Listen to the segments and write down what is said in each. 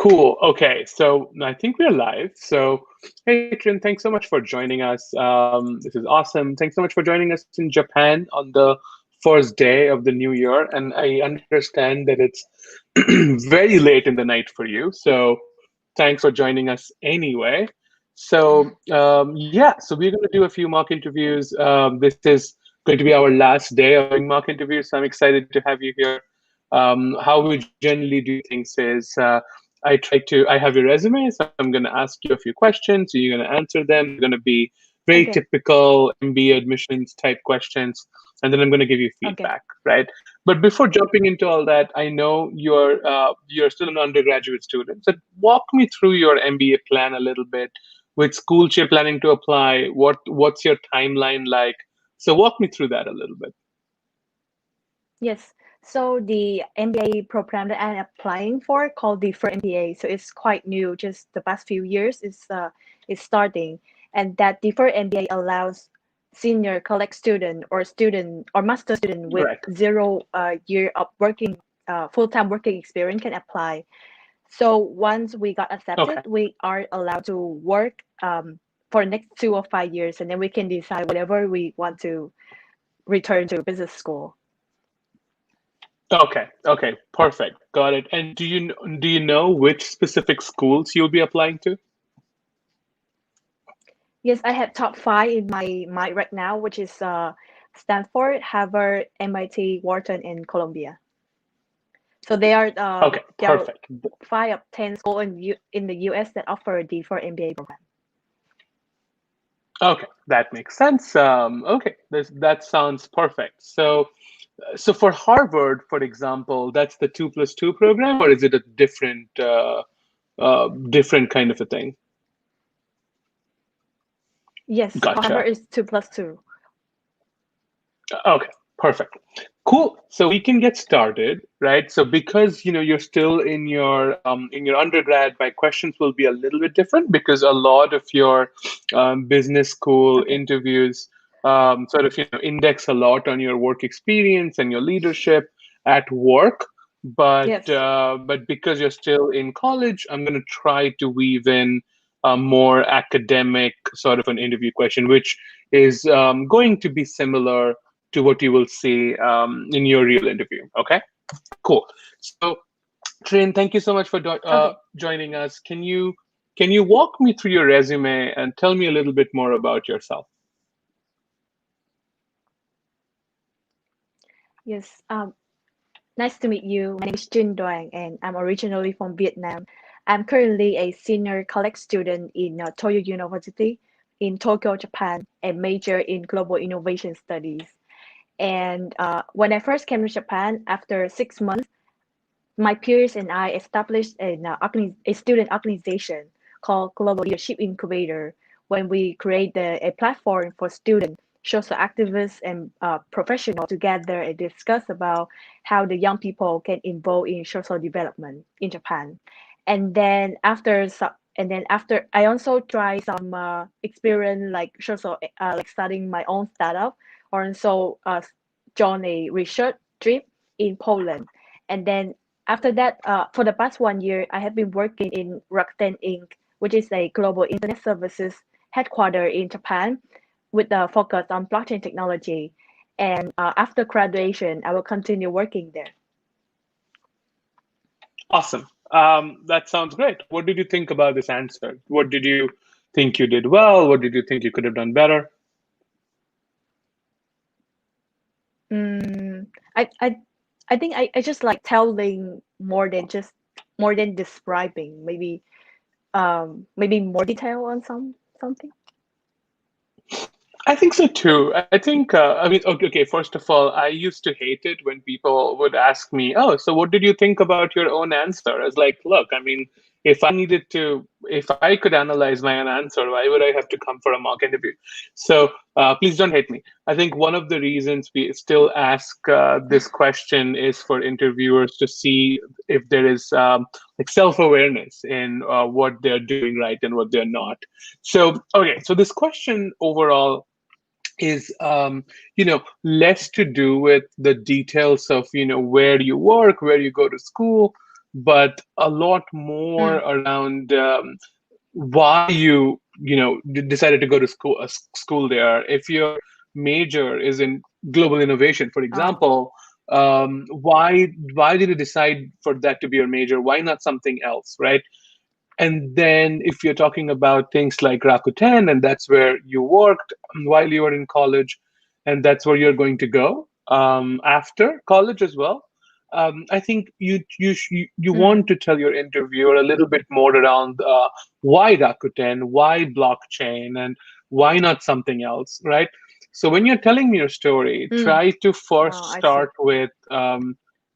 Cool. Okay, so I think we're live. So, hey, Trin, thanks so much for joining us. This is awesome. Thanks so much for joining us in Japan on the first day of the new year. And I understand that it's very late in the night for you. So, thanks for joining us anyway. So, yeah, so we're going to do a few mock interviews. This is going to be our last day of doing mock interviews. So, I'm excited to have you here. How we generally do things is I have your resume, so I'm going to ask you a few questions. So you're going to answer them. They're going to be very Okay. typical MBA admissions type questions, and then I'm going to give you Okay. feedback, right? But before jumping into all that, I know you're still an undergraduate student. So walk me through your MBA plan a little bit. Which schools you're planning to apply? What's your timeline like? So walk me through that a little bit. Yes. So the MBA program that I'm applying for called Deferred MBA. So it's quite new, just the past few years is starting. And that Deferred MBA allows senior college student or master student with Right. 0 year of working full-time working experience can apply. So once we got accepted, Okay. we are allowed to work for the next 2 or 5 years, and then we can decide whatever we want to return to business school. Okay. Okay. Perfect. Got it. And do you know which specific schools you'll be applying to? Yes, I have top five in my mind right now, which is Stanford, Harvard, MIT, Wharton, and Columbia. So Okay. there are Perfect. 5 of 10 schools in the US that offer a D for MBA program. Okay, that makes sense. Okay, that sounds perfect. So for Harvard, for example, that's the 2+2 program, or is it a different kind of a thing? Yes, Gotcha. Harvard is 2+2. Okay, perfect. Cool. So we can get started, right? So because you're still in your undergrad, my questions will be a little bit different because a lot of your business school Okay. interviews sort of index a lot on your work experience and your leadership at work. Yes. But because you're still in college, I'm going to try to weave in a more academic sort of an interview question, which is going to be similar to what you will see in your real interview. Okay, cool. So, Trin, thank you so much for Okay. joining us. Can you walk me through your resume and tell me a little bit more about yourself? Yes. Nice to meet you. My name is Jin Doang, and I'm originally from Vietnam. I'm currently a senior college student in Toyo University in Tokyo, Japan, and major in global innovation studies. And when I first came to Japan, after 6 months, my peers and I established a student organization called Global Leadership Incubator when we created a platform for students, social activists, and professionals to gather and discuss about how the young people can involve in social development in Japan. And then after I also try some experience like social like starting my own startup or also join a research trip in Poland. And then after that, for the past 1 year, I have been working in Rakuten Inc., which is a global internet services headquartered in Japan with a focus on blockchain technology. And after graduation, I will continue working there. Awesome. That sounds great. What did you think about this answer? What did you think you did well? What did you think you could have done better? Mm, I, I, I think I just like telling more than describing, maybe more detail on something. I think so too. I think, I mean, okay, first of all, I used to hate it when people would ask me, oh, so what did you think about your own answer? I was like, look, I mean, if I could analyze my own answer, why would I have to come for a mock interview? So please don't hate me. I think one of the reasons we still ask this question is for interviewers to see if there is like self-awareness in what they're doing right and what they're not. So, okay, so this question overall is less to do with the details of where you work, where you go to school, but a lot more Mm. around why you decided to go to school there. If your major is in global innovation, for Oh. example, why did you decide for that to be your major? Why not something else, right? And then if you're talking about things like Rakuten, and that's where you worked while you were in college, and that's where you're going to go after college as well. I think you want Mm. to tell your interviewer a little bit more around why Rakuten, why blockchain, and why not something else, right? So when you're telling me your story, Mm. try to first Oh, I see. start with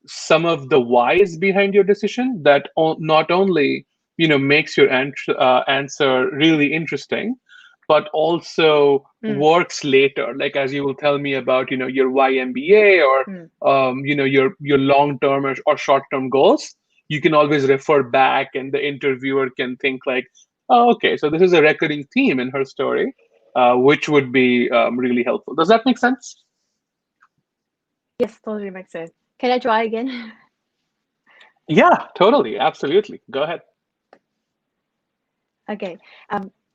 some of the whys behind your decision that not only makes your answer really interesting, but also Mm. works later, like as you will tell me about your YMBA or Mm. your long term or short term goals. You can always refer back and the interviewer can think like, oh, okay, so this is a recurring theme in her story, which would be really helpful. Does that make sense? Yes, totally makes sense. Can I try again? Yeah, totally, absolutely, go ahead. Okay.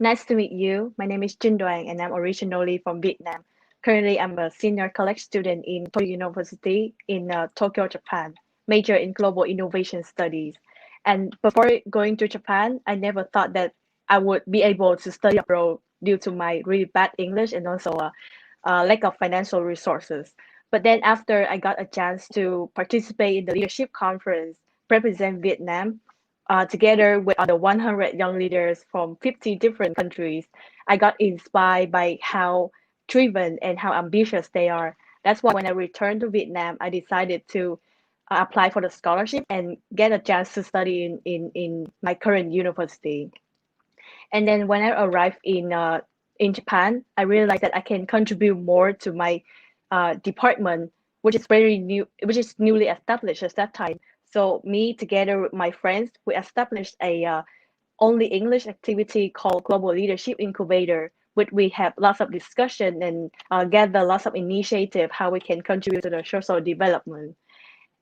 Nice to meet you. My name is Jin Doang, and I'm originally from Vietnam. Currently, I'm a senior college student in Toyo University in Tokyo, Japan, major in global innovation studies. And before going to Japan, I never thought that I would be able to study abroad due to my really bad English and also lack of financial resources. But then after I got a chance to participate in the leadership conference, represent Vietnam, together with other 100 young leaders from 50 different countries, I got inspired by how driven and how ambitious they are. That's why when I returned to Vietnam, I decided to apply for the scholarship and get a chance to study in my current university. And then when I arrived in Japan, I realized that I can contribute more to my department, which is very new, which is newly established at that time. So me together with my friends, we established a only English activity called Global Leadership Incubator, which we have lots of discussion and gather lots of initiative how we can contribute to the social development.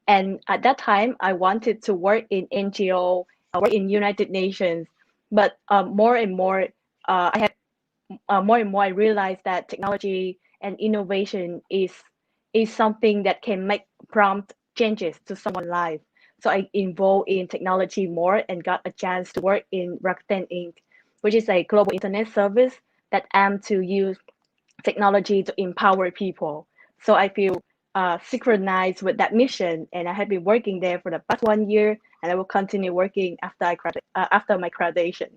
And at that time, I wanted to work in NGO, work in United Nations, but more and more, more and more I realized that technology and innovation is something that can make prompt changes to someone's life. So I involved in technology more and got a chance to work in Rakuten Inc., which is a global internet service that aim to use technology to empower people. So I feel synchronized with that mission, and I have been working there for the past 1 year, and I will continue working after my graduation.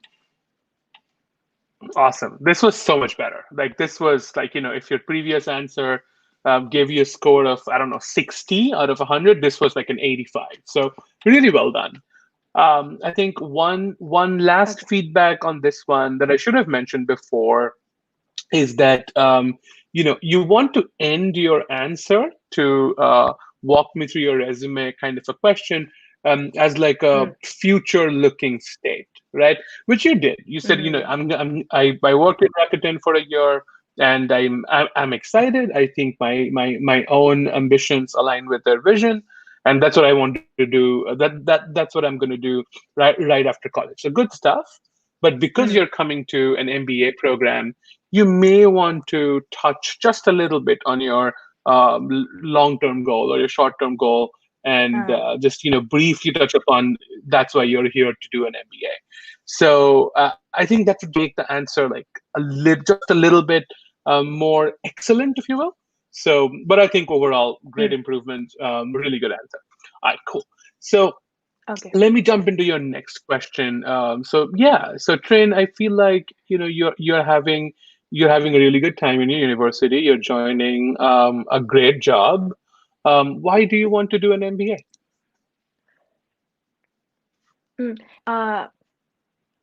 Awesome. This was so much better. Like this was like, if your previous answer gave you a score of, I don't know, 60 out of 100, this was like an 85. So really well done. I think one last Okay. feedback on this one that I should have mentioned before is that you want to end your answer to walk me through your resume kind of a question as like a Mm, future looking state, right? Which you did. You said, mm, I worked at Rakuten for a year and I'm excited. I think my own ambitions align with their vision, and that's what I want to do. That's what I'm going to do right after college. So good stuff. But because mm, you're coming to an MBA program, you may want to touch just a little bit on your long-term goal or your short-term goal, and uh, just briefly touch upon that's why you're here to do an MBA. So I think that would make the answer like just a little bit more excellent, if you will. So, but I think overall, great mm, improvement, really good answer. All right, cool. So okay. let me jump into your next question. So yeah, so Trin, I feel like you're having a really good time in your university. You're joining a great job. Why do you want to do an MBA? Mm. Uh,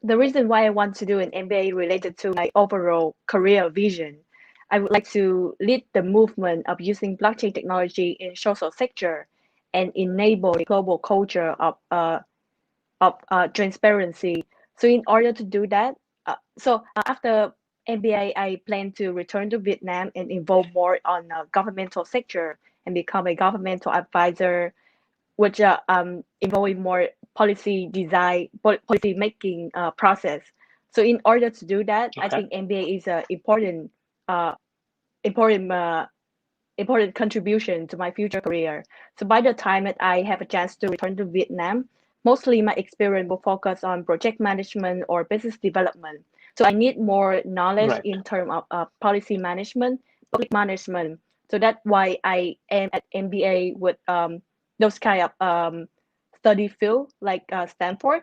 the reason why I want to do an MBA related to my overall career vision. I would like to lead the movement of using blockchain technology in social sector and enable the global culture of transparency. So in order to do that, after MBA, I plan to return to Vietnam and involve more on governmental sector and become a governmental advisor, which involving more policy design, policy making process. So in order to do that, I Okay. think MBA is an uh, important important contribution to my future career. So by the time that I have a chance to return to Vietnam, mostly my experience will focus on project management or business development. So I need more knowledge Right. in terms of policy management, public management. So that's why I aim at MBA with those kind of study field like Stanford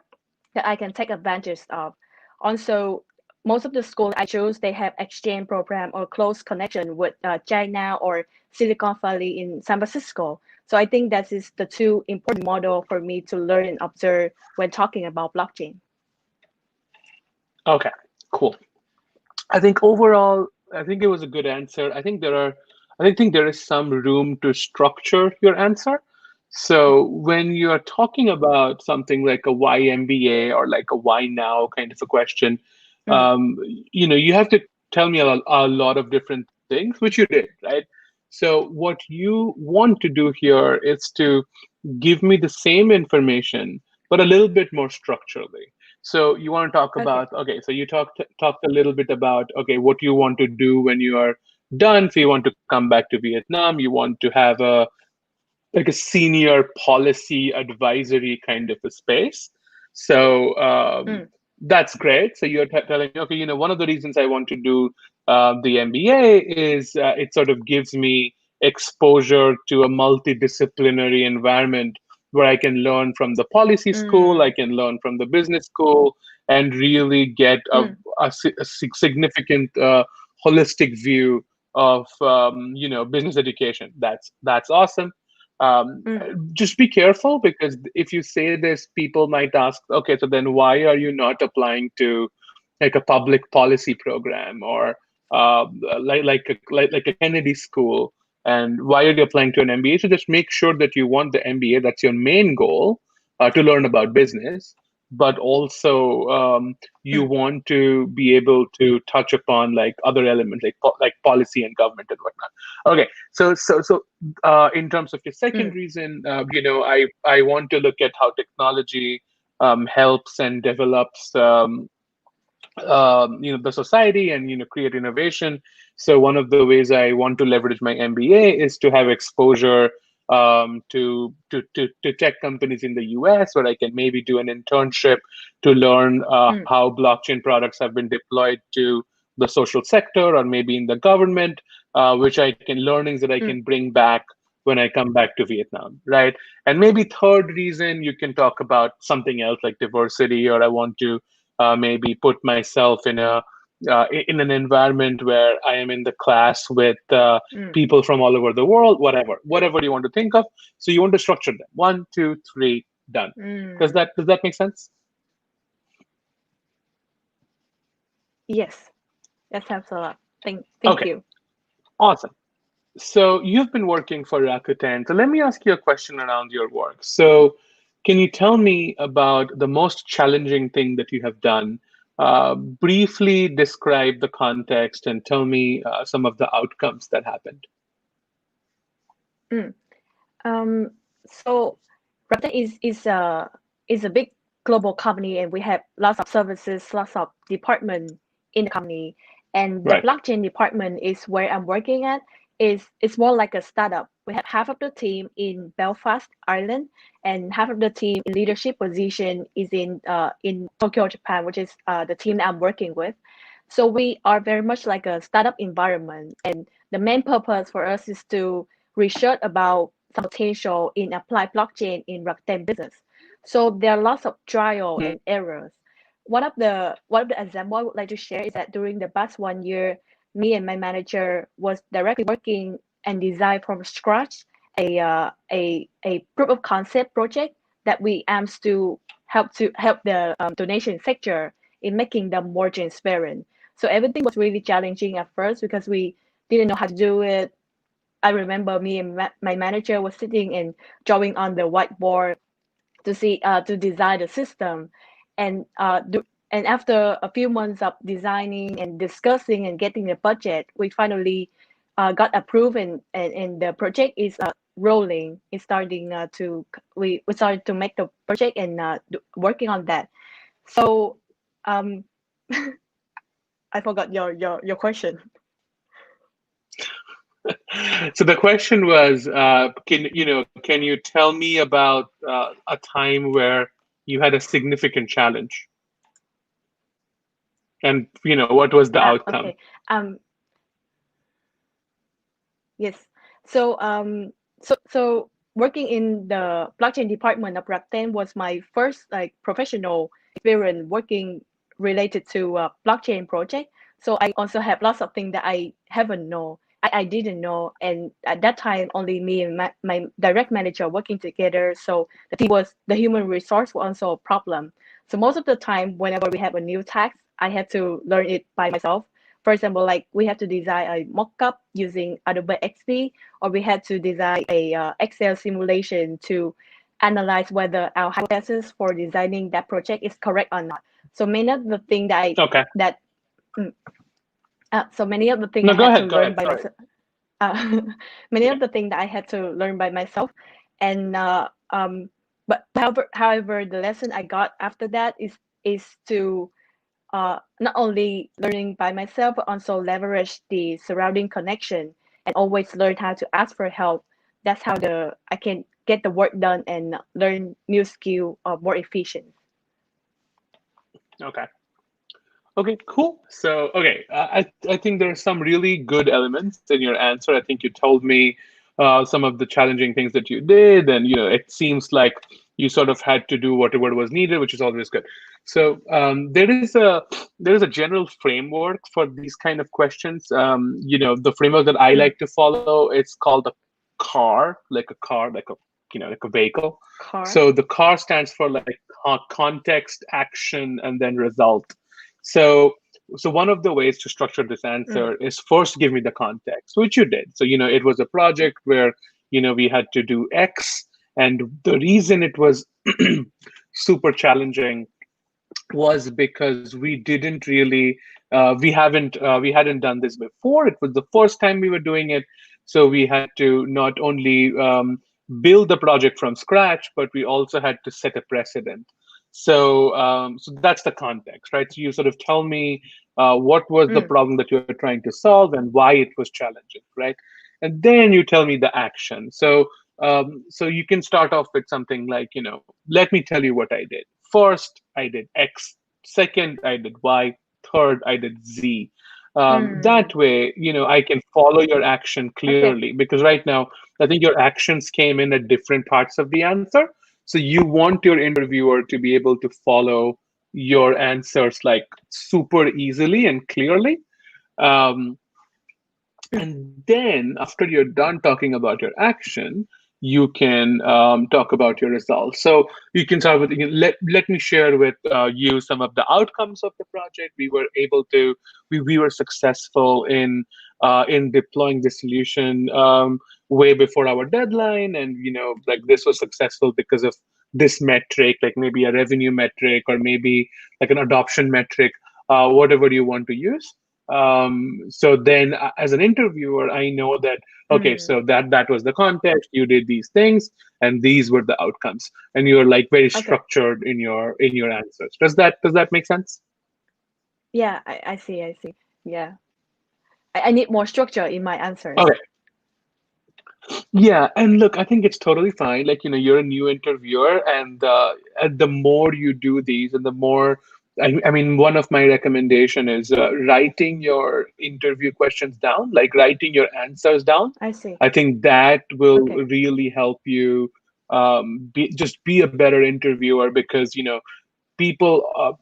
that I can take advantage of. Also, most of the schools I chose, they have exchange program or close connection with China or Silicon Valley in San Francisco. So I think that is the two important model for me to learn and observe when talking about blockchain. Okay. Cool. I think overall, I think it was a good answer. I think there is some room to structure your answer. So when you're talking about something like a why MBA or like a why now kind of a question, Mm, you have to tell me a lot of different things, which you did, right? So what you want to do here is to give me the same information, but a little bit more structurally. So you want to talk okay. about, okay, so you talked a little bit about, okay, what you want to do when you are done. So you want to come back to Vietnam, you want to have a like a senior policy advisory kind of a space. So Mm, that's great. So you're telling me, okay, one of the reasons I want to do the MBA is it sort of gives me exposure to a multidisciplinary environment where I can learn from the policy school, I mm, can learn from the business school, and really get mm, a significant holistic view of business education. That's awesome. mm, Just be careful, because if you say this, people might ask, okay, so then why are you not applying to like a public policy program or like a Kennedy school, and why are you applying to an MBA? So just make sure that you want the MBA. That's your main goal, to learn about business, but also you mm, want to be able to touch upon like other elements like policy and government and whatnot. Okay, so in terms of your second mm, reason, I want to look at how technology helps and develops the society, and create innovation. So one of the ways I want to leverage my MBA is to have exposure to tech companies in the US, where I can maybe do an internship to learn mm, how blockchain products have been deployed to the social sector or maybe in the government, which I can learnings that I mm, can bring back when I come back to Vietnam, right? And maybe third reason, you can talk about something else like diversity, or I want to maybe put myself in an environment where I am in the class with mm, people from all over the world, whatever you want to think of. So you want to structure them. One, two, three, done. mm. Does that make sense? Yes, that helps a lot. Thank Okay, you. awesome. So you've been working for Rakuten. So let me ask you a question around your work. So can you tell me about the most challenging thing that you have done? Briefly describe the context and tell me some of the outcomes that happened. Mm. Um, so Rakuten is a big global company, and we have lots of services, lots of department in the company. And the Right. blockchain department is where I'm working at. It's more like a startup. We have half of the team in Belfast, Ireland, and half of the team in leadership position is in Tokyo, Japan, which is the team that I'm working with. So we are very much like a startup environment, and the main purpose for us is to research about some potential in applied blockchain in Rakuten business. So there are lots of trial Mm. and errors. One of the example I would like to share is that during the past 1 year, me and my manager was directly working and design from scratch a proof of concept project that we aims to help the donation sector in making them more transparent. So everything was really challenging at first because we didn't know how to do it. I remember me and my manager was sitting and drawing on the whiteboard to design the system, and and after a few months of designing and discussing and getting the budget, we finally got approved, and the project is rolling. It's starting we started to make the project and working on that. So um, I forgot your question. So the question was, can you tell me about a time where you had a significant challenge, and what was the outcome? Okay. Um, yes. So so working in the blockchain department of Rakuten was my first like professional experience working related to a blockchain project. So I also have lots of things that I haven't know. I didn't know, and at that time only me and my direct manager working together. So the human resource was also a problem. So most of the time, whenever we have a new task, I had to learn it by myself. For example, like we have to design a mock-up using Adobe XD, or we had to design a Excel simulation to analyze whether our hypothesis for designing that project is correct or not. So many of the thing that Okay. mm, so many of the thing No, I go had to ahead. Go learn ahead. by Sorry. myself. Many Yeah. of the thing that I had to learn by myself, and but however, the lesson I got after that is to not only learning by myself, but also leverage the surrounding connection and always learn how to ask for help. That's how I can get the work done and learn new skill more efficient. Okay. Okay, cool. So, okay, I think there are some really good elements in your answer. I think you told me some of the challenging things that you did, and it seems like you sort of had to do whatever was needed, which is always good. So, there is a general framework for these kind of questions. The framework that I Mm, like to follow, it's called a car, like a vehicle. car. So the car stands for like context, action, and then result. So, so one of the ways to structure this Mm, answer is first give me the context, which you did. So, it was a project where, we had to do X, and the reason it was super challenging was because we hadn't done this before. It was the first time we were doing it, so we had to not only build the project from scratch, but we also had to set a precedent. So that's the context, right? So you sort of tell me what was the mm, problem that you were trying to solve and why it was challenging, right? And then you tell me the action. So you can start off with something like, let me tell you what I did. First, I did X. Second, I did Y. Third, I did Z. mm. That way, I can follow your action Okay. clearly, because right now, I think your actions came in at different parts of the answer. So you want your interviewer to be able to follow your answers like super easily and clearly. Um, Mm, and then after you're done talking about your action, you can talk about your results. So you can start with, let me share with you some of the outcomes of the project. We were successful in deploying the solution way before our deadline, and like this was successful because of this metric, like maybe a revenue metric or maybe like an adoption metric, whatever you want to use. So then as an interviewer, I know that, okay, mm. so that was the context, you did these things, and these were the outcomes, and you're like very Okay. structured in your answers. Does that make sense? Yeah, I see. I see. Yeah. I need more structure in my answers. Okay. Yeah, and look, I think it's totally fine. Like, you're a new interviewer, and the more you do these, and the more, I mean, one of my recommendation is writing your interview questions down, like writing your answers down. I see. I think that will Okay. really help you be a better interviewer, because, people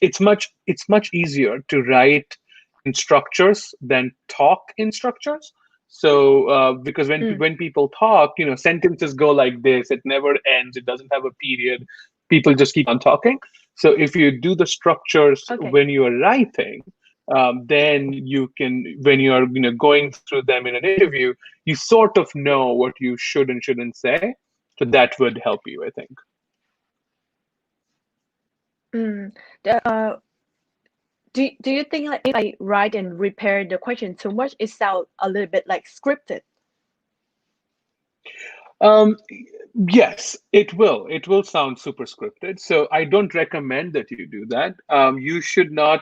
it's much easier to write in structures than talk in structures. So because when Mm, when people talk, sentences go like this, it never ends, it doesn't have a period, people just keep on talking. So if you do the structures okay. when you are writing, then you can, when you are going through them in an interview, you sort of know what you should and shouldn't say. So that would help you, I think. Mm. Do you think like if I write and repair the question too much, it sounds a little bit like scripted? Um, yes, it will. It will sound super scripted. So I don't recommend that you do that. You should not,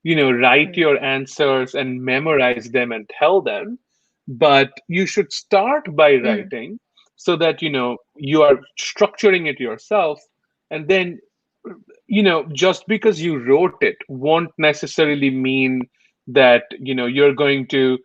write Mm, your answers and memorize them and tell them, but you should start by mm, writing so that, you are structuring it yourself. And then, just because you wrote it won't necessarily mean that, you're going to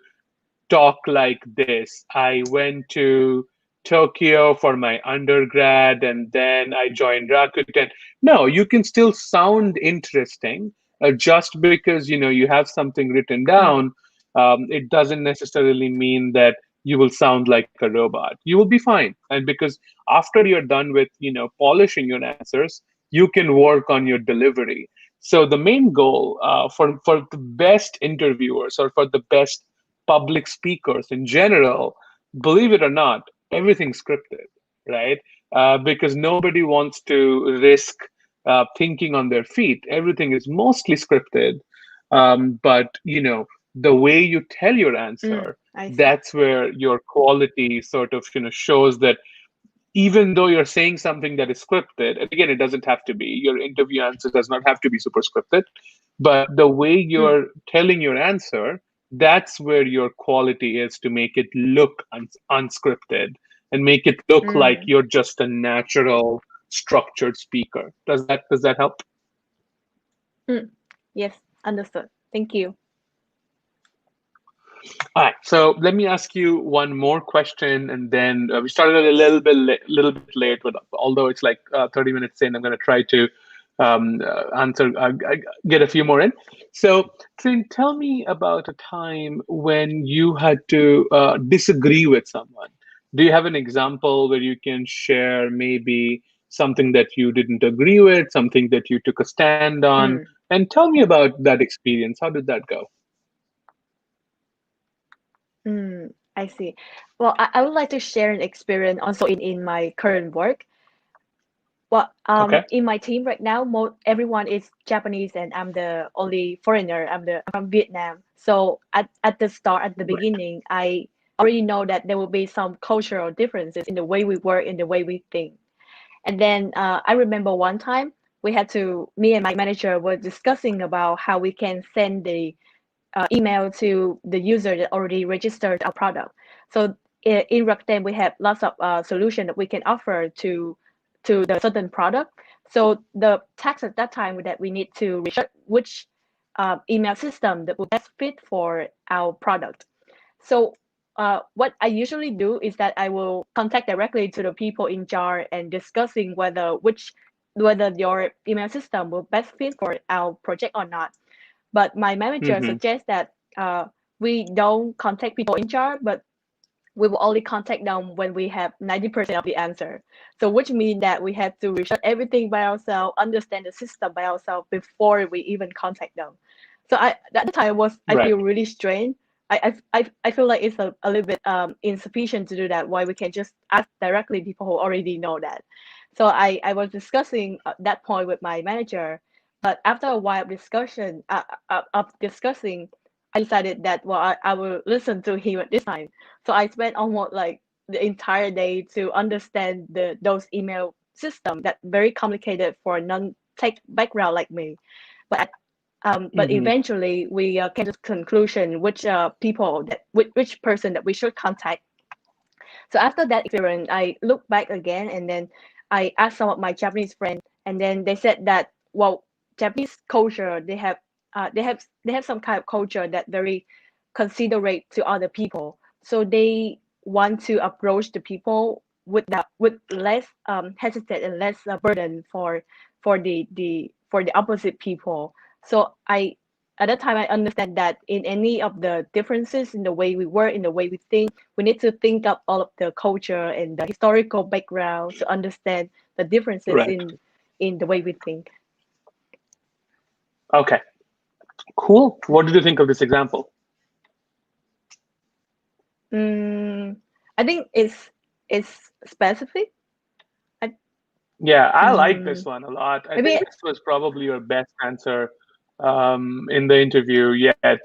talk like this. I went to Tokyo for my undergrad and then I joined Rakuten. No, you can still sound interesting just because you have something written mm, down. It doesn't necessarily mean that you will sound like a robot. You will be fine, and because after you're done with polishing your answers, you can work on your delivery. So the main goal for the best interviewers or for the best public speakers in general, believe it or not, everything's scripted, right? Because nobody wants to risk thinking on their feet. Everything is mostly scripted, but the way you tell your answer, I see. that's where your quality sort of shows that even though you're saying something that is scripted, and again, it doesn't have to be, your interview answer does not have to be super scripted, but the way Mm, you're telling your answer, that's where your quality is to make it look unscripted and make it look like mm, you're just a natural, structured speaker. Does that help? mm. Yes, understood. Thank you. All right, so let me ask you one more question, and then we started a little bit late, but although it's like 30 minutes in, I'm going to try to answer, get a few more in. So, Trin, tell me about a time when you had to disagree with someone. Do you have an example where you can share maybe something that you didn't agree with, something that you took a stand on, Mm, and tell me about that experience. How did that go? I see. Well, I would like to share an experience also in my current work. Well, Okay. in my team right now, everyone is Japanese, and I'm the only foreigner. I'm from Vietnam. So at the start, at the Right. beginning, I already know that there will be some cultural differences in the way we work, in the way we think. And then I remember one time me and my manager were discussing about how we can send the email to the user that already registered our product. So in Rakuten, we have lots of solution that we can offer to the certain product. So the task at that time that we need to research which email system that will best fit for our product. So what I usually do is that I will contact directly to the people in charge and discussing whether your email system will best fit for our project or not. But my manager Mm-hmm. suggests that we don't contact people in charge, but we will only contact them when we have 90% of the answer. So which means that we have to research everything by ourselves, understand the system by ourselves before we even contact them. So at the time I Right. feel really strained. I feel like it's a little bit insufficient to do that. Why we can just ask directly people who already know that. So I was discussing that point with my manager, but after a while of discussing, I decided that well I will listen to him at this time. So I spent almost like the entire day to understand those email system that very complicated for a non-tech background like me. But but Mm-hmm. eventually we came to the conclusion which person that we should contact. So after that experience, I look back again and then I asked some of my Japanese friends, and then they said that well, Japanese culture they have some kind of culture that very considerate to other people. So they want to approach the people with less hesitate and less burden for the opposite people. So I at that time I understand that in any of the differences in the way we work, in the way we think, we need to think up all of the culture and the historical background to understand the differences Right. in the way we think. Okay. Cool. What did you think of this example? Mm, I think it's specific. I, Yeah, I like this mm, one a lot. I think maybe this was probably your best answer in the interview yet.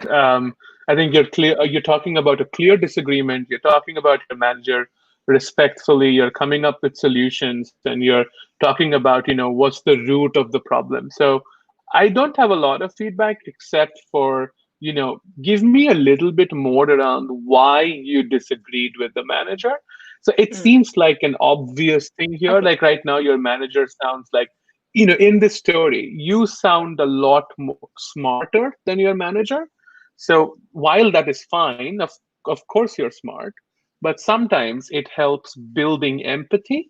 I think you're clear. You're talking about a clear disagreement. You're talking about your manager respectfully, you're coming up with solutions, and you're talking about, what's the root of the problem. So I don't have a lot of feedback except for, give me a little bit more around why you disagreed with the manager. So it Mm. seems like an obvious thing here. Okay. Like right now, your manager sounds like, in this story, you sound a lot more smarter than your manager. So while that is fine, of course you're smart, but sometimes it helps building empathy.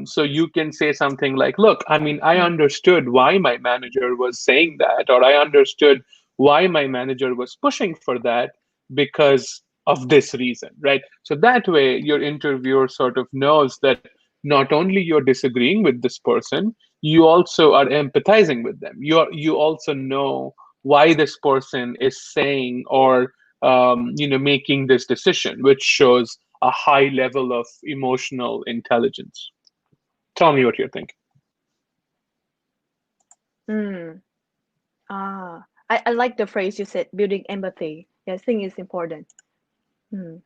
So you can say something like, look, I mean, I Mm. understood why my manager was saying that, or I understood why my manager was pushing for that because of this reason, right? So that way, your interviewer sort of knows that not only you're disagreeing with this person, you also are empathizing with them. You also know why this person is saying or making this decision, which shows a high level of emotional intelligence. Tell me what you think. Mm. I like the phrase you said, building empathy. Yeah, I think it's important. Mm.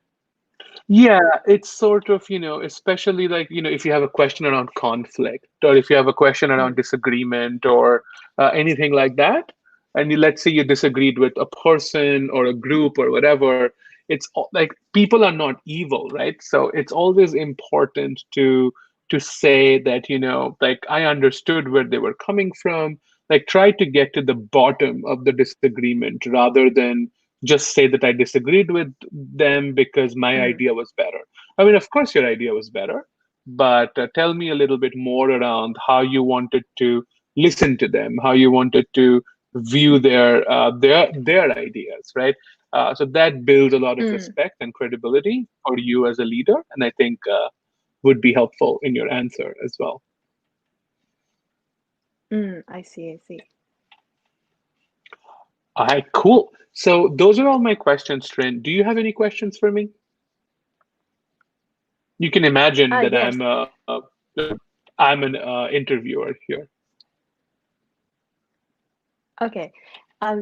Yeah, it's sort of, especially like, if you have a question around conflict, or if you have a question around Mm. disagreement, or anything like that, and let's say you disagreed with a person or a group or whatever, like people are not evil, right? So it's always important to say that, like I understood where they were coming from, like try to get to the bottom of the disagreement rather than just say that I disagreed with them because my Mm. idea was better. I mean, of course, your idea was better, but tell me a little bit more around how you wanted to listen to them, how you wanted to view their ideas, right? So that builds a lot of Mm. respect and credibility for you as a leader, and I think would be helpful in your answer as well. Mm. I see. I see. All right, cool. So those are all my questions, Trin. Do you have any questions for me? You can imagine that Yes. I'm an interviewer here. Okay.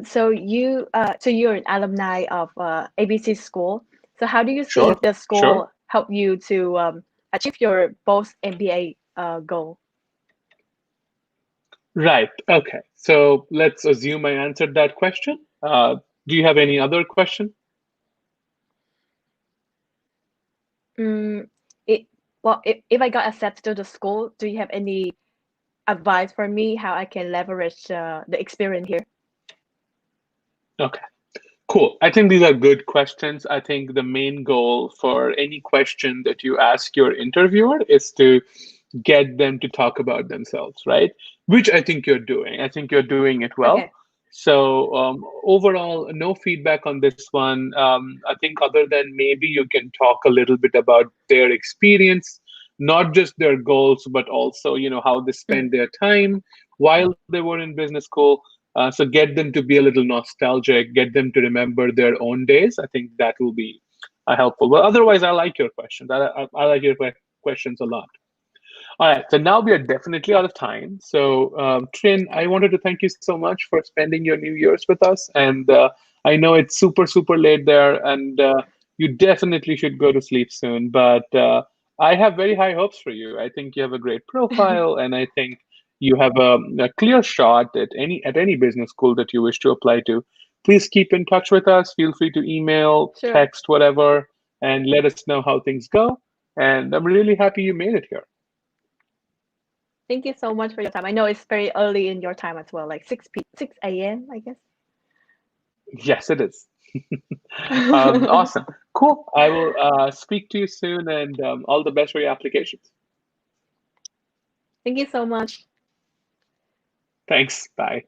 So you're an alumni of ABC School. So how do you see Sure, the sure. school help you to achieve your post MBA goal? Right. Okay. So let's assume I answered that question. Do you have any other question? Mm, it well, if I got accepted to the school, do you have any advice for me how I can leverage the experience here? Okay. Cool. I think these are good questions. I think the main goal for any question that you ask your interviewer is to get them to talk about themselves, right? Which I think you're doing. I think you're doing it well. Okay. So overall, no feedback on this one. I think other than maybe you can talk a little bit about their experience, not just their goals, but also how they Mm. spend their time while they were in business school. So get them to be a little nostalgic, get them to remember their own days. I think that will be helpful. But otherwise, I like your questions. I like your questions a lot. All right, so now we are definitely out of time. So, Trin, I wanted to thank you so much for spending your New Year's with us. And I know it's super, super late there, and you definitely should go to sleep soon. But I have very high hopes for you. I think you have a great profile, and I think you have a clear shot at any business school that you wish to apply to. Please keep in touch with us. Feel free to email, Sure. text, whatever, and let us know how things go. And I'm really happy you made it here. Thank you so much for your time. I know it's very early in your time as well, like 6 a.m., I guess. Yes, it is. Awesome. Cool. I will speak to you soon and all the best for your applications. Thank you so much. Thanks. Bye.